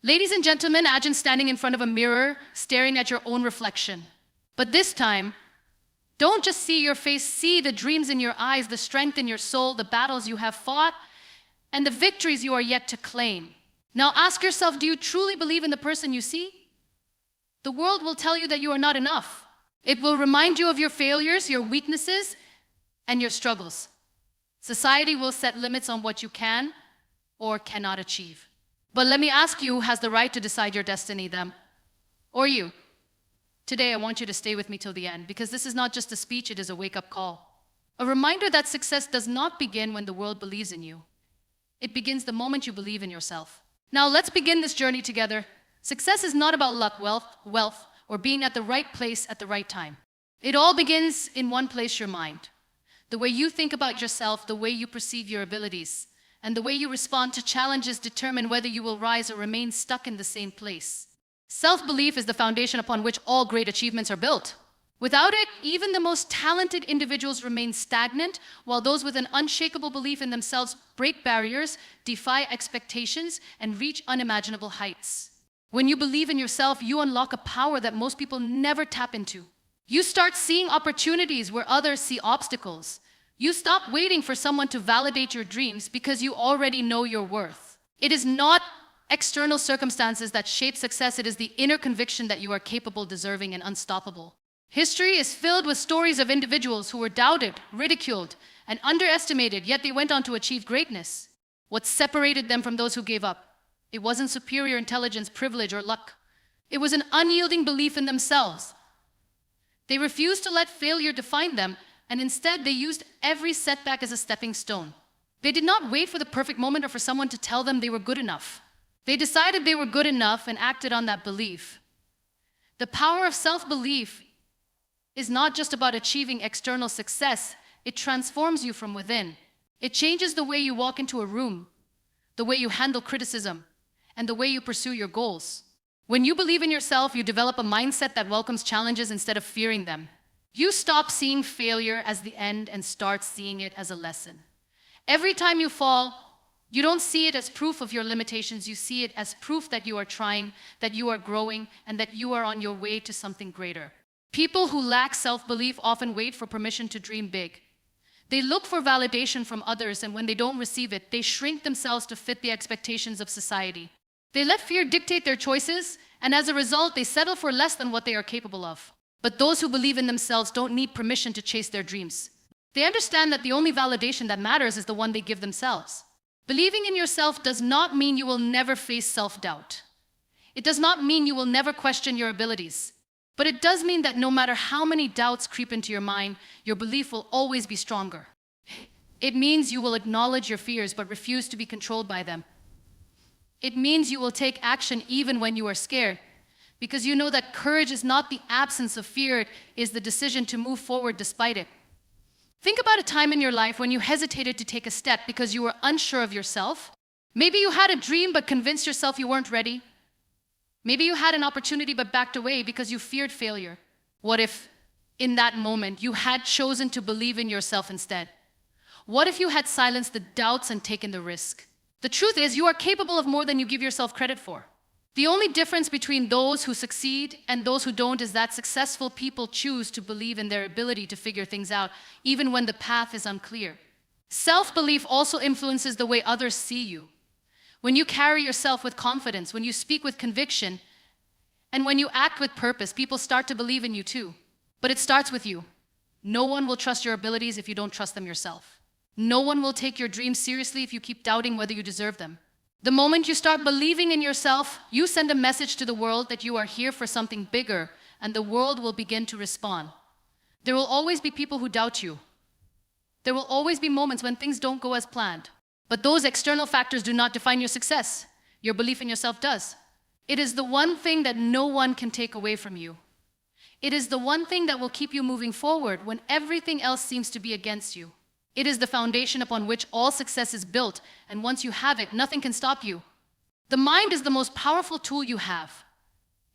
Ladies and gentlemen, imagine standing in front of a mirror, staring at your own reflection. But this time, don't just see your face, see the dreams in your eyes, the strength in your soul, the battles you have fought, and the victories you are yet to claim. Now ask yourself, do you truly believe in the person you see? The world will tell you that you are not enough. It will remind you of your failures, your weaknesses, and your struggles. Society will set limits on what you can or cannot achieve. But let me ask you, who has the right to decide your destiny, them or you? Today, I want you to stay with me till the end, because this is not just a speech, it is a wake-up call. A reminder that success does not begin when the world believes in you. It begins the moment you believe in yourself. Now, let's begin this journey together. Success is not about luck, wealth, or being at the right place at the right time. It all begins in one place, your mind. The way you think about yourself, the way you perceive your abilities, and the way you respond to challenges determine whether you will rise or remain stuck in the same place. Self-belief is the foundation upon which all great achievements are built. Without it, even the most talented individuals remain stagnant, while those with an unshakable belief in themselves break barriers, defy expectations, and reach unimaginable heights. When you believe in yourself, you unlock a power that most people never tap into. You start seeing opportunities where others see obstacles. You stop waiting for someone to validate your dreams because you already know your worth. It is not external circumstances that shape success, it is the inner conviction that you are capable, deserving, and unstoppable. History is filled with stories of individuals who were doubted, ridiculed, and underestimated, yet they went on to achieve greatness. What separated them from those who gave up? It wasn't superior intelligence, privilege, or luck. It was an unyielding belief in themselves. They refused to let failure define them, and instead they used every setback as a stepping stone. They did not wait for the perfect moment or for someone to tell them they were good enough. They decided they were good enough and acted on that belief. The power of self-belief is not just about achieving external success, it transforms you from within. It changes the way you walk into a room, the way you handle criticism, and the way you pursue your goals. When you believe in yourself, you develop a mindset that welcomes challenges instead of fearing them. You stop seeing failure as the end and start seeing it as a lesson. Every time you fall, you don't see it as proof of your limitations, you see it as proof that you are trying, that you are growing, and that you are on your way to something greater. People who lack self-belief often wait for permission to dream big. They look for validation from others, and when they don't receive it, they shrink themselves to fit the expectations of society. They let fear dictate their choices, and as a result, they settle for less than what they are capable of. But those who believe in themselves don't need permission to chase their dreams. They understand that the only validation that matters is the one they give themselves. Believing in yourself does not mean you will never face self-doubt. It does not mean you will never question your abilities. But it does mean that no matter how many doubts creep into your mind, your belief will always be stronger. It means you will acknowledge your fears but refuse to be controlled by them. It means you will take action even when you are scared, because you know that courage is not the absence of fear, it is the decision to move forward despite it. Think about a time in your life when you hesitated to take a step because you were unsure of yourself. Maybe you had a dream but convinced yourself you weren't ready. Maybe you had an opportunity but backed away because you feared failure. What if, in that moment, you had chosen to believe in yourself instead? What if you had silenced the doubts and taken the risk? The truth is, you are capable of more than you give yourself credit for. The only difference between those who succeed and those who don't is that successful people choose to believe in their ability to figure things out, even when the path is unclear. Self-belief also influences the way others see you. When you carry yourself with confidence, when you speak with conviction, and when you act with purpose, people start to believe in you too. But it starts with you. No one will trust your abilities if you don't trust them yourself. No one will take your dreams seriously if you keep doubting whether you deserve them. The moment you start believing in yourself, you send a message to the world that you are here for something bigger, and the world will begin to respond. There will always be people who doubt you. There will always be moments when things don't go as planned. But those external factors do not define your success. Your belief in yourself does. It is the one thing that no one can take away from you. It is the one thing that will keep you moving forward when everything else seems to be against you. It is the foundation upon which all success is built, and once you have it, nothing can stop you. The mind is the most powerful tool you have.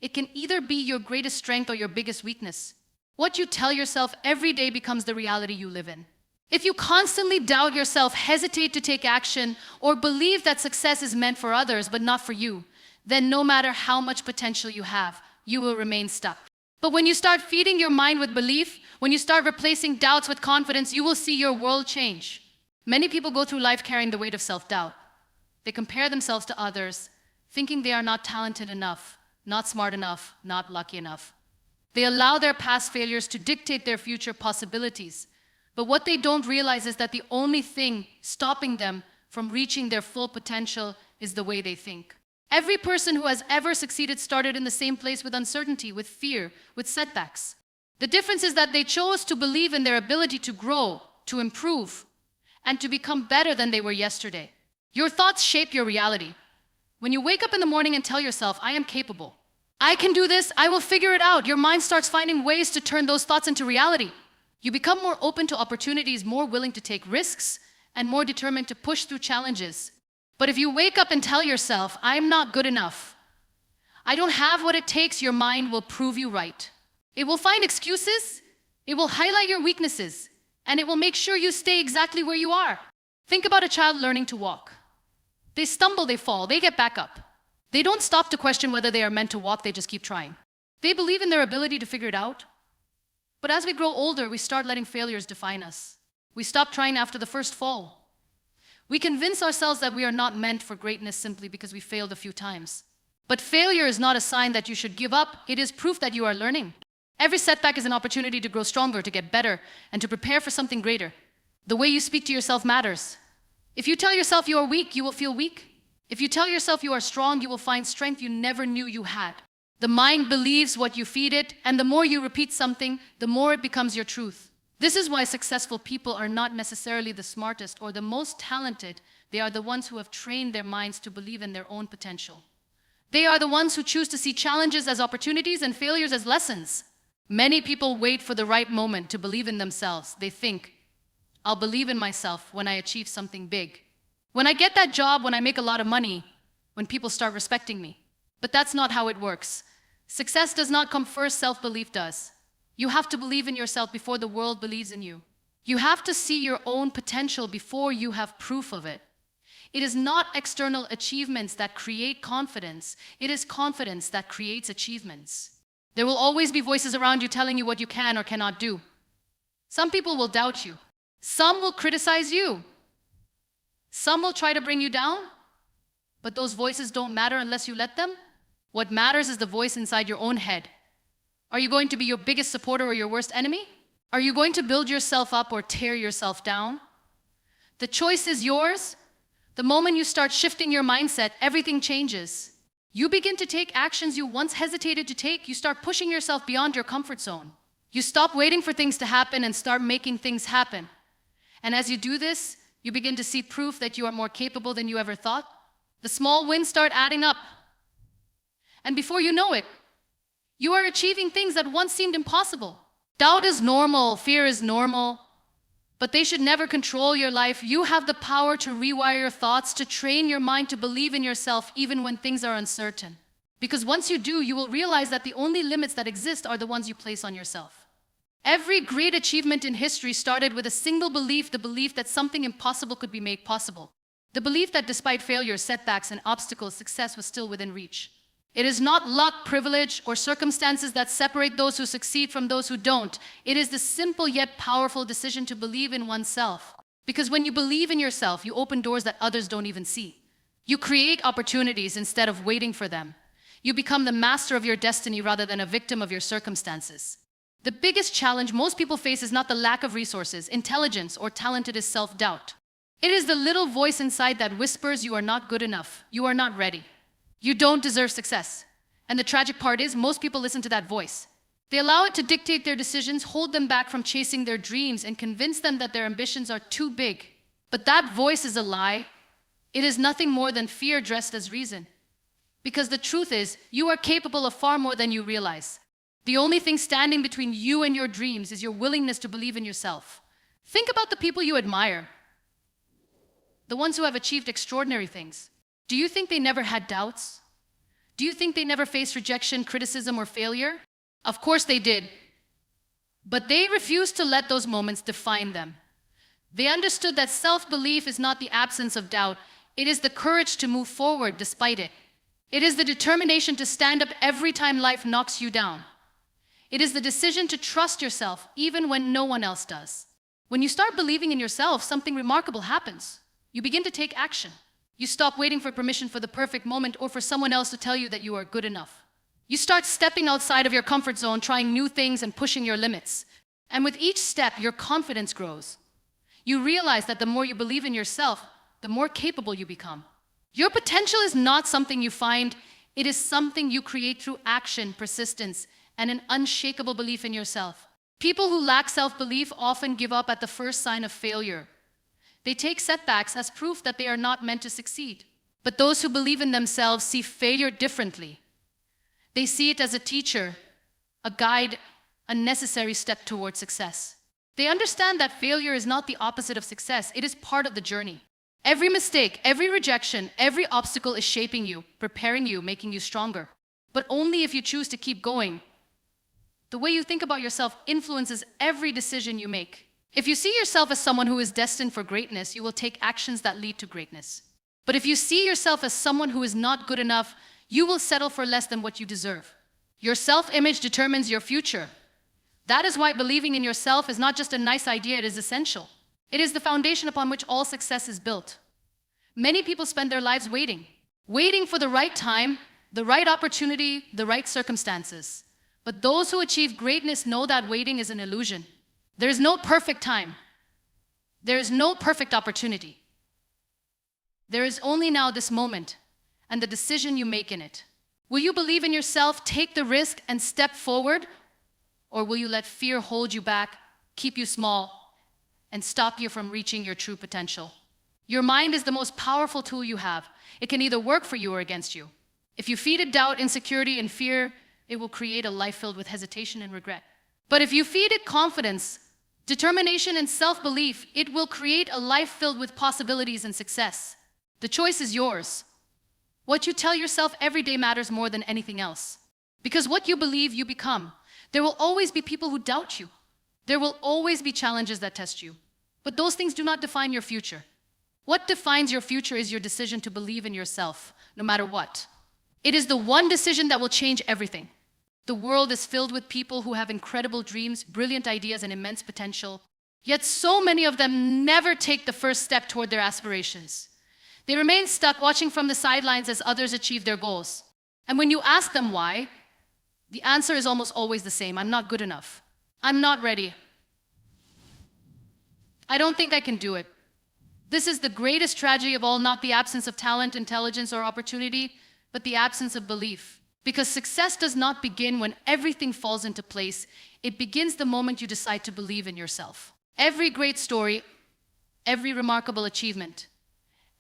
It can either be your greatest strength or your biggest weakness. What you tell yourself every day becomes the reality you live in. If you constantly doubt yourself, hesitate to take action, or believe that success is meant for others but not for you, then no matter how much potential you have, you will remain stuck. But when you start feeding your mind with belief, when you start replacing doubts with confidence, you will see your world change. Many people go through life carrying the weight of self-doubt. They compare themselves to others, thinking they are not talented enough, not smart enough, not lucky enough. They allow their past failures to dictate their future possibilities. But what they don't realize is that the only thing stopping them from reaching their full potential is the way they think. Every person who has ever succeeded started in the same place with uncertainty, with fear, with setbacks. The difference is that they chose to believe in their ability to grow, to improve, and to become better than they were yesterday. Your thoughts shape your reality. When you wake up in the morning and tell yourself, I am capable, I can do this, I will figure it out, your mind starts finding ways to turn those thoughts into reality. You become more open to opportunities, more willing to take risks, and more determined to push through challenges. But if you wake up and tell yourself, I'm not good enough, I don't have what it takes, your mind will prove you right. It will find excuses, it will highlight your weaknesses, and it will make sure you stay exactly where you are. Think about a child learning to walk. They stumble, they fall, they get back up. They don't stop to question whether they are meant to walk, they just keep trying. They believe in their ability to figure it out. But as we grow older, we start letting failures define us. We stop trying after the first fall. We convince ourselves that we are not meant for greatness simply because we failed a few times. But failure is not a sign that you should give up. It is proof that you are learning. Every setback is an opportunity to grow stronger, to get better, and to prepare for something greater. The way you speak to yourself matters. If you tell yourself you are weak, you will feel weak. If you tell yourself you are strong, you will find strength you never knew you had. The mind believes what you feed it, and the more you repeat something, the more it becomes your truth. This is why successful people are not necessarily the smartest or the most talented. They are the ones who have trained their minds to believe in their own potential. They are the ones who choose to see challenges as opportunities and failures as lessons. Many people wait for the right moment to believe in themselves. They think, I'll believe in myself when I achieve something big. When I get that job, when I make a lot of money, when people start respecting me. But that's not how it works. Success does not come first, self-belief does. You have to believe in yourself before the world believes in you. You have to see your own potential before you have proof of it. It is not external achievements that create confidence. It is confidence that creates achievements. There will always be voices around you telling you what you can or cannot do. Some people will doubt you. Some will criticize you. Some will try to bring you down. But those voices don't matter unless you let them. What matters is the voice inside your own head. Are you going to be your biggest supporter or your worst enemy? Are you going to build yourself up or tear yourself down? The choice is yours. The moment you start shifting your mindset, everything changes. You begin to take actions you once hesitated to take. You start pushing yourself beyond your comfort zone. You stop waiting for things to happen and start making things happen. And as you do this, you begin to see proof that you are more capable than you ever thought. The small wins start adding up. And before you know it, you are achieving things that once seemed impossible. Doubt is normal, fear is normal, but they should never control your life. You have the power to rewire your thoughts, to train your mind to believe in yourself even when things are uncertain. Because once you do, you will realize that the only limits that exist are the ones you place on yourself. Every great achievement in history started with a single belief, the belief that something impossible could be made possible. The belief that despite failures, setbacks, and obstacles, success was still within reach. It is not luck, privilege, or circumstances that separate those who succeed from those who don't. It is the simple yet powerful decision to believe in oneself. Because when you believe in yourself, you open doors that others don't even see. You create opportunities instead of waiting for them. You become the master of your destiny rather than a victim of your circumstances. The biggest challenge most people face is not the lack of resources, intelligence, or talent. It is self-doubt. It is the little voice inside that whispers you are not good enough, you are not ready. You don't deserve success. And the tragic part is, most people listen to that voice. They allow it to dictate their decisions, hold them back from chasing their dreams, and convince them that their ambitions are too big. But that voice is a lie. It is nothing more than fear dressed as reason. Because the truth is, you are capable of far more than you realize. The only thing standing between you and your dreams is your willingness to believe in yourself. Think about the people you admire. The ones who have achieved extraordinary things. Do you think they never had doubts? Do you think they never faced rejection, criticism, or failure? Of course they did. But they refused to let those moments define them. They understood that self-belief is not the absence of doubt. It is the courage to move forward despite it. It is the determination to stand up every time life knocks you down. It is the decision to trust yourself even when no one else does. When you start believing in yourself, something remarkable happens. You begin to take action. You stop waiting for permission for the perfect moment or for someone else to tell you that you are good enough. You start stepping outside of your comfort zone, trying new things and pushing your limits. And with each step, your confidence grows. You realize that the more you believe in yourself, the more capable you become. Your potential is not something you find, it is something you create through action, persistence, and an unshakable belief in yourself. People who lack self-belief often give up at the first sign of failure. They take setbacks as proof that they are not meant to succeed. But those who believe in themselves see failure differently. They see it as a teacher, a guide, a necessary step towards success. They understand that failure is not the opposite of success, it is part of the journey. Every mistake, every rejection, every obstacle is shaping you, preparing you, making you stronger. But only if you choose to keep going. The way you think about yourself influences every decision you make. If you see yourself as someone who is destined for greatness, you will take actions that lead to greatness. But if you see yourself as someone who is not good enough, you will settle for less than what you deserve. Your self-image determines your future. That is why believing in yourself is not just a nice idea, it is essential. It is the foundation upon which all success is built. Many people spend their lives waiting for the right time, the right opportunity, the right circumstances. But those who achieve greatness know that waiting is an illusion. There is no perfect time. There is no perfect opportunity. There is only now this moment and the decision you make in it. Will you believe in yourself, take the risk, and step forward? Or will you let fear hold you back, keep you small, and stop you from reaching your true potential? Your mind is the most powerful tool you have. It can either work for you or against you. If you feed it doubt, insecurity, and fear, it will create a life filled with hesitation and regret. But if you feed it confidence, determination, and self-belief, it will create a life filled with possibilities and success. The choice is yours. What you tell yourself every day matters more than anything else. Because what you believe, you become. There will always be people who doubt you. There will always be challenges that test you. But those things do not define your future. What defines your future is your decision to believe in yourself, no matter what. It is the one decision that will change everything. The world is filled with people who have incredible dreams, brilliant ideas, and immense potential. Yet so many of them never take the first step toward their aspirations. They remain stuck watching from the sidelines as others achieve their goals. And when you ask them why, the answer is almost always the same. I'm not good enough. I'm not ready. I don't think I can do it. This is the greatest tragedy of all, not the absence of talent, intelligence, or opportunity, but the absence of belief. Because success does not begin when everything falls into place. It begins the moment you decide to believe in yourself. Every great story, every remarkable achievement,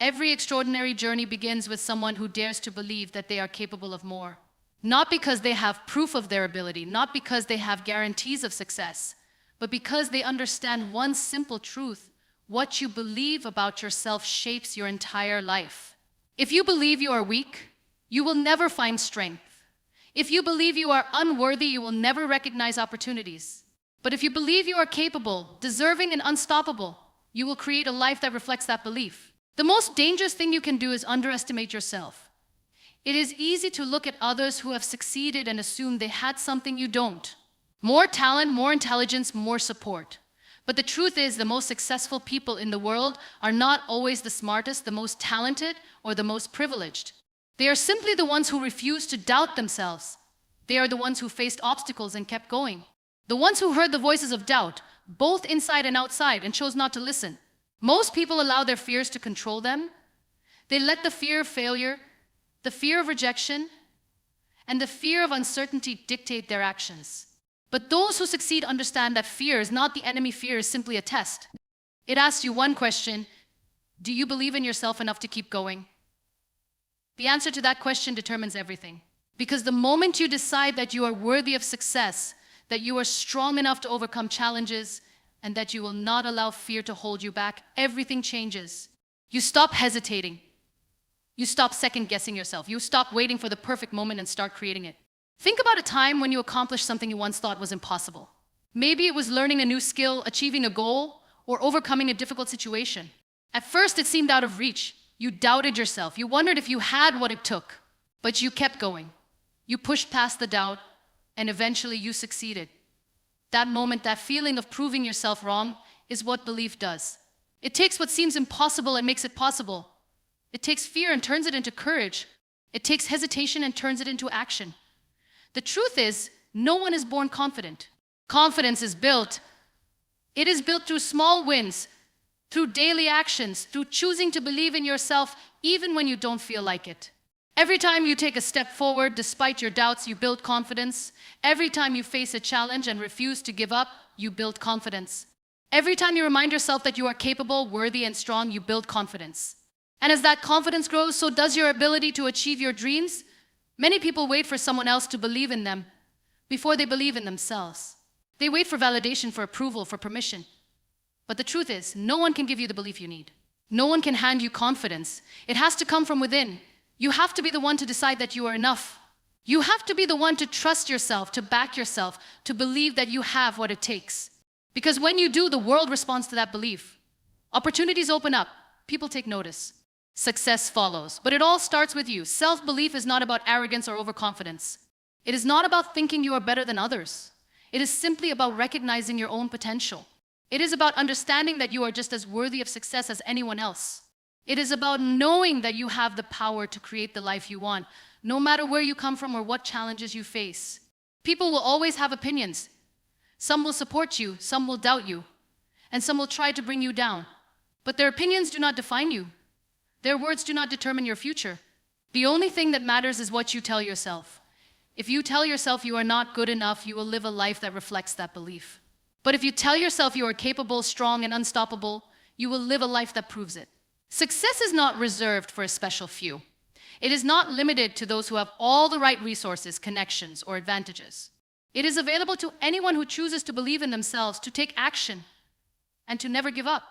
every extraordinary journey begins with someone who dares to believe that they are capable of more. Not because they have proof of their ability, not because they have guarantees of success, but because they understand one simple truth: what you believe about yourself shapes your entire life. If you believe you are weak, you will never find strength. If you believe you are unworthy, you will never recognize opportunities. But if you believe you are capable, deserving, and unstoppable, you will create a life that reflects that belief. The most dangerous thing you can do is underestimate yourself. It is easy to look at others who have succeeded and assume they had something you don't. More talent, more intelligence, more support. But the truth is, the most successful people in the world are not always the smartest, the most talented, or the most privileged. They are simply the ones who refuse to doubt themselves. They are the ones who faced obstacles and kept going. The ones who heard the voices of doubt, both inside and outside, and chose not to listen. Most people allow their fears to control them. They let the fear of failure, the fear of rejection, and the fear of uncertainty dictate their actions. But those who succeed understand that fear is not the enemy. Fear is simply a test. It asks you one question: do you believe in yourself enough to keep going? The answer to that question determines everything. Because the moment you decide that you are worthy of success, that you are strong enough to overcome challenges, and that you will not allow fear to hold you back, everything changes. You stop hesitating. You stop second-guessing yourself. You stop waiting for the perfect moment and start creating it. Think about a time when you accomplished something you once thought was impossible. Maybe it was learning a new skill, achieving a goal, or overcoming a difficult situation. At first, it seemed out of reach. You doubted yourself. You wondered if you had what it took. But you kept going. You pushed past the doubt, and eventually you succeeded. That moment, that feeling of proving yourself wrong, is what belief does. It takes what seems impossible and makes it possible. It takes fear and turns it into courage. It takes hesitation and turns it into action. The truth is, no one is born confident. Confidence is built. It is built through small wins, through daily actions, through choosing to believe in yourself even when you don't feel like it. Every time you take a step forward despite your doubts, you build confidence. Every time you face a challenge and refuse to give up, you build confidence. Every time you remind yourself that you are capable, worthy, and strong, you build confidence. And as that confidence grows, so does your ability to achieve your dreams. Many people wait for someone else to believe in them before they believe in themselves. They wait for validation, for approval, for permission. But the truth is, no one can give you the belief you need. No one can hand you confidence. It has to come from within. You have to be the one to decide that you are enough. You have to be the one to trust yourself, to back yourself, to believe that you have what it takes. Because when you do, the world responds to that belief. Opportunities open up. People take notice. Success follows. But it all starts with you. Self-belief is not about arrogance or overconfidence. It is not about thinking you are better than others. It is simply about recognizing your own potential. It is about understanding that you are just as worthy of success as anyone else. It is about knowing that you have the power to create the life you want, no matter where you come from or what challenges you face. People will always have opinions. Some will support you, some will doubt you, and some will try to bring you down. But their opinions do not define you. Their words do not determine your future. The only thing that matters is what you tell yourself. If you tell yourself you are not good enough, you will live a life that reflects that belief. But if you tell yourself you are capable, strong, and unstoppable, you will live a life that proves it. Success is not reserved for a special few. It is not limited to those who have all the right resources, connections, or advantages. It is available to anyone who chooses to believe in themselves, to take action, and to never give up.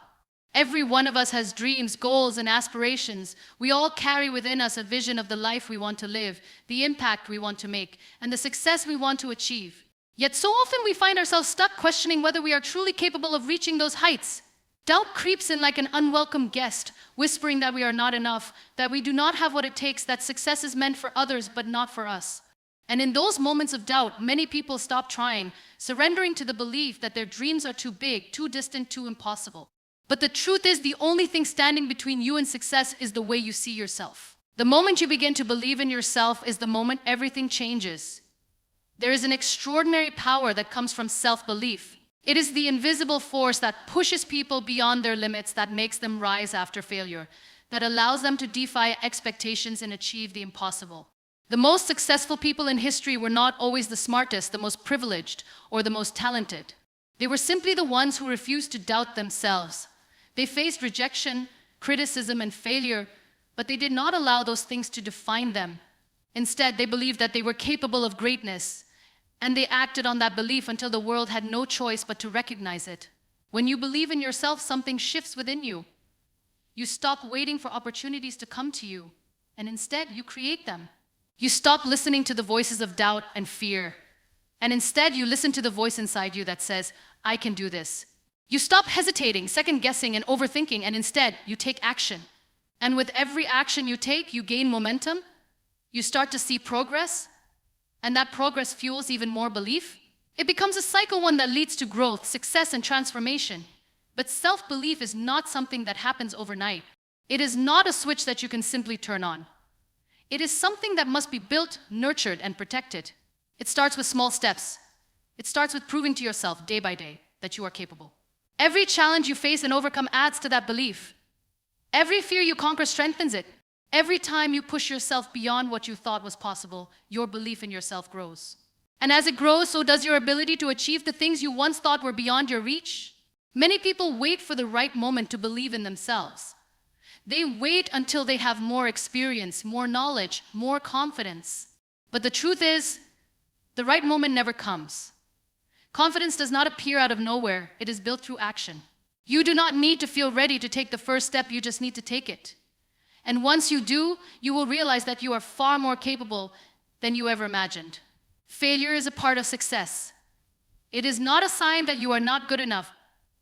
Every one of us has dreams, goals, and aspirations. We all carry within us a vision of the life we want to live, the impact we want to make, and the success we want to achieve. Yet so often we find ourselves stuck questioning whether we are truly capable of reaching those heights. Doubt creeps in like an unwelcome guest, whispering that we are not enough, that we do not have what it takes, that success is meant for others but not for us. And in those moments of doubt, many people stop trying, surrendering to the belief that their dreams are too big, too distant, too impossible. But the truth is, the only thing standing between you and success is the way you see yourself. The moment you begin to believe in yourself is the moment everything changes. There is an extraordinary power that comes from self-belief. It is the invisible force that pushes people beyond their limits, that makes them rise after failure, that allows them to defy expectations and achieve the impossible. The most successful people in history were not always the smartest, the most privileged, or the most talented. They were simply the ones who refused to doubt themselves. They faced rejection, criticism, and failure, but they did not allow those things to define them. Instead, they believed that they were capable of greatness, and they acted on that belief until the world had no choice but to recognize it. When you believe in yourself, something shifts within you. You stop waiting for opportunities to come to you, and instead you create them. You stop listening to the voices of doubt and fear, and instead you listen to the voice inside you that says, I can do this. You stop hesitating, second-guessing, and overthinking, and instead you take action. And with every action you take, you gain momentum. You start to see progress, and that progress fuels even more belief. It becomes a cycle, one that leads to growth, success, and transformation. But self-belief is not something that happens overnight. It is not a switch that you can simply turn on. It is something that must be built, nurtured, and protected. It starts with small steps. It starts with proving to yourself day by day that you are capable. Every challenge you face and overcome adds to that belief. Every fear you conquer strengthens it. Every time you push yourself beyond what you thought was possible, your belief in yourself grows. And as it grows, so does your ability to achieve the things you once thought were beyond your reach. Many people wait for the right moment to believe in themselves. They wait until they have more experience, more knowledge, more confidence. But the truth is, the right moment never comes. Confidence does not appear out of nowhere. It is built through action. You do not need to feel ready to take the first step. You just need to take it. And once you do, you will realize that you are far more capable than you ever imagined. Failure is a part of success. It is not a sign that you are not good enough.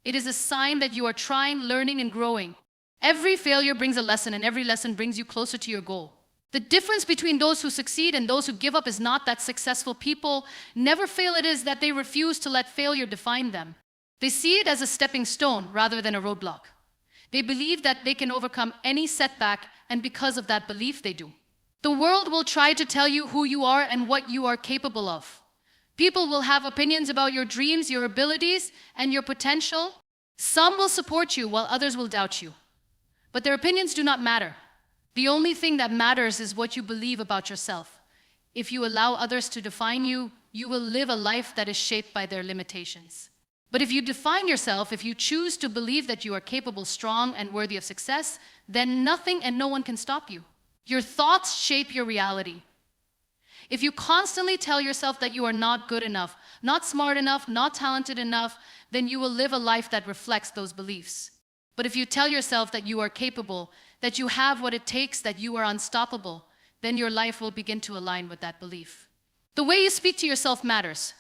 It is a sign that you are trying, learning, and growing. Every failure brings a lesson, and every lesson brings you closer to your goal. The difference between those who succeed and those who give up is not that successful people never fail, it is that they refuse to let failure define them. They see it as a stepping stone rather than a roadblock. They believe that they can overcome any setback, and because of that belief, they do. The world will try to tell you who you are and what you are capable of. People will have opinions about your dreams, your abilities, and your potential. Some will support you while others will doubt you. But their opinions do not matter. The only thing that matters is what you believe about yourself. If you allow others to define you, you will live a life that is shaped by their limitations. But if you define yourself, if you choose to believe that you are capable, strong, and worthy of success, then nothing and no one can stop you. Your thoughts shape your reality. If you constantly tell yourself that you are not good enough, not smart enough, not talented enough, then you will live a life that reflects those beliefs. But if you tell yourself that you are capable, that you have what it takes, that you are unstoppable, then your life will begin to align with that belief. The way you speak to yourself matters.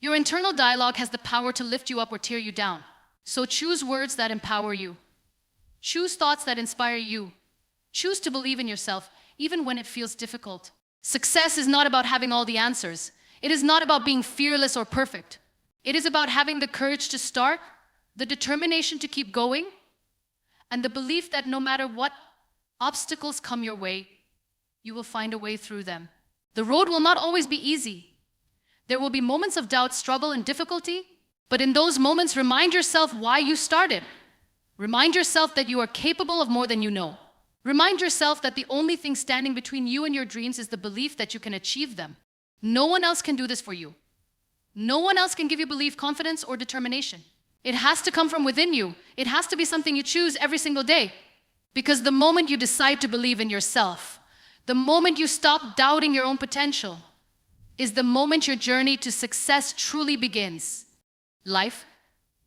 Your internal dialogue has the power to lift you up or tear you down. So choose words that empower you. Choose thoughts that inspire you. Choose to believe in yourself, even when it feels difficult. Success is not about having all the answers. It is not about being fearless or perfect. It is about having the courage to start, the determination to keep going, and the belief that no matter what obstacles come your way, you will find a way through them. The road will not always be easy. There will be moments of doubt, struggle, and difficulty, but in those moments, remind yourself why you started. Remind yourself that you are capable of more than you know. Remind yourself that the only thing standing between you and your dreams is the belief that you can achieve them. No one else can do this for you. No one else can give you belief, confidence, or determination. It has to come from within you. It has to be something you choose every single day. Because the moment you decide to believe in yourself, the moment you stop doubting your own potential, is the moment your journey to success truly begins. Life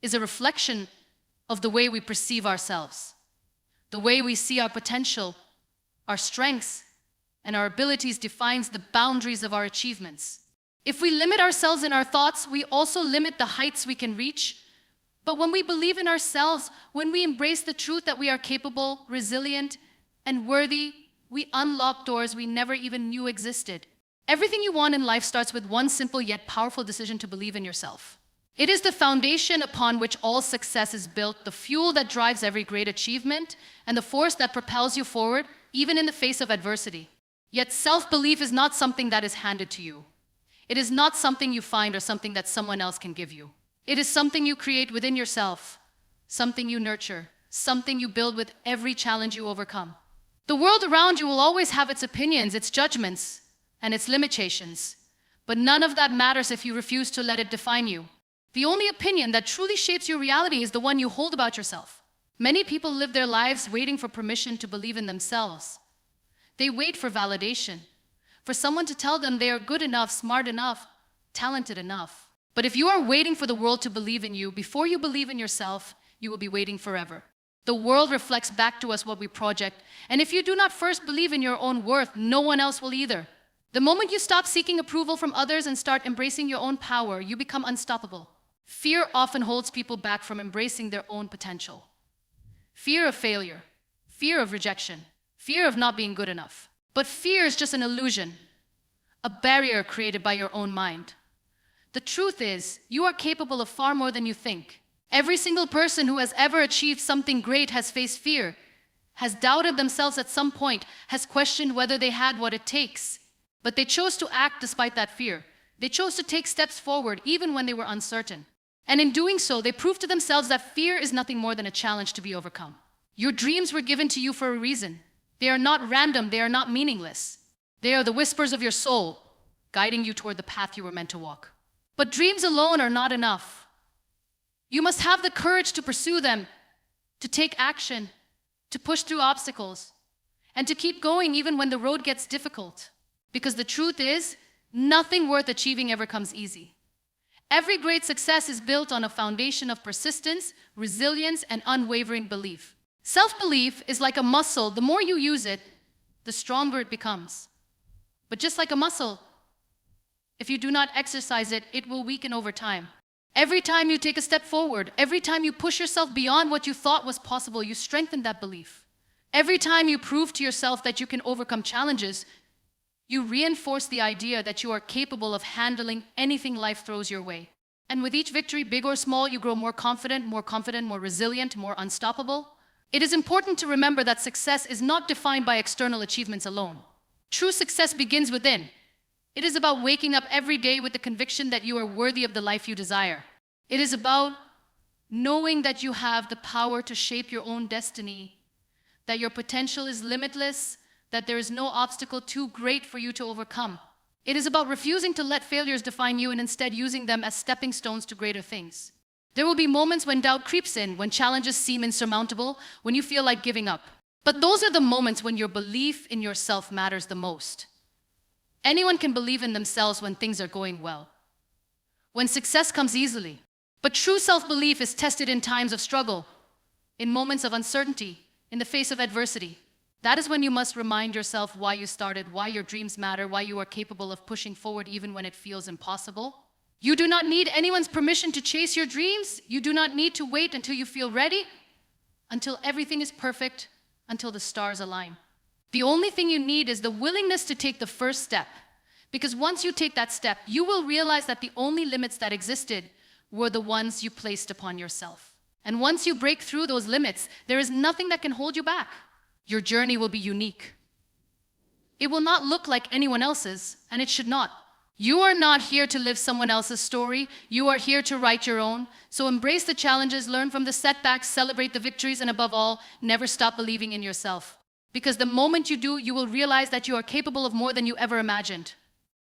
is a reflection of the way we perceive ourselves. The way we see our potential, our strengths, and our abilities defines the boundaries of our achievements. If we limit ourselves in our thoughts, we also limit the heights we can reach. But when we believe in ourselves, when we embrace the truth that we are capable, resilient, and worthy, we unlock doors we never even knew existed. Everything you want in life starts with one simple yet powerful decision to believe in yourself. It is the foundation upon which all success is built, the fuel that drives every great achievement, and the force that propels you forward, even in the face of adversity. Yet self-belief is not something that is handed to you. It is not something you find or something that someone else can give you. It is something you create within yourself, something you nurture, something you build with every challenge you overcome. The world around you will always have its opinions, its judgments, and its limitations, but none of that matters if you refuse to let it define you. The only opinion that truly shapes your reality is the one you hold about yourself. Many people live their lives waiting for permission to believe in themselves. They wait for validation, for someone to tell them they are good enough, smart enough, talented enough. But if you are waiting for the world to believe in you before you believe in yourself, you will be waiting forever. The world reflects back to us what we project, and if you do not first believe in your own worth, no one else will either. The moment you stop seeking approval from others and start embracing your own power, you become unstoppable. Fear often holds people back from embracing their own potential. Fear of failure, fear of rejection, fear of not being good enough. But fear is just an illusion, a barrier created by your own mind. The truth is, you are capable of far more than you think. Every single person who has ever achieved something great has faced fear, has doubted themselves at some point, has questioned whether they had what it takes. But they chose to act despite that fear. They chose to take steps forward even when they were uncertain. And in doing so, they proved to themselves that fear is nothing more than a challenge to be overcome. Your dreams were given to you for a reason. They are not random, they are not meaningless. They are the whispers of your soul, guiding you toward the path you were meant to walk. But dreams alone are not enough. You must have the courage to pursue them, to take action, to push through obstacles, and to keep going even when the road gets difficult. Because the truth is, nothing worth achieving ever comes easy. Every great success is built on a foundation of persistence, resilience, and unwavering belief. Self-belief is like a muscle. The more you use it, the stronger it becomes. But just like a muscle, if you do not exercise it, it will weaken over time. Every time you take a step forward, every time you push yourself beyond what you thought was possible, you strengthen that belief. Every time you prove to yourself that you can overcome challenges, you reinforce the idea that you are capable of handling anything life throws your way. And with each victory, big or small, you grow more confident, more resilient, more unstoppable. It is important to remember that success is not defined by external achievements alone. True success begins within. It is about waking up every day with the conviction that you are worthy of the life you desire. It is about knowing that you have the power to shape your own destiny, that your potential is limitless, that there is no obstacle too great for you to overcome. It is about refusing to let failures define you and instead using them as stepping stones to greater things. There will be moments when doubt creeps in, when challenges seem insurmountable, when you feel like giving up. But those are the moments when your belief in yourself matters the most. Anyone can believe in themselves when things are going well, when success comes easily. But true self-belief is tested in times of struggle, in moments of uncertainty, in the face of adversity. That is when you must remind yourself why you started, why your dreams matter, why you are capable of pushing forward even when it feels impossible. You do not need anyone's permission to chase your dreams. You do not need to wait until you feel ready, until everything is perfect, until the stars align. The only thing you need is the willingness to take the first step. Because once you take that step, you will realize that the only limits that existed were the ones you placed upon yourself. And once you break through those limits, there is nothing that can hold you back. Your journey will be unique. It will not look like anyone else's, and it should not. You are not here to live someone else's story. You are here to write your own. So embrace the challenges, learn from the setbacks, celebrate the victories, and above all, never stop believing in yourself. Because the moment you do, you will realize that you are capable of more than you ever imagined.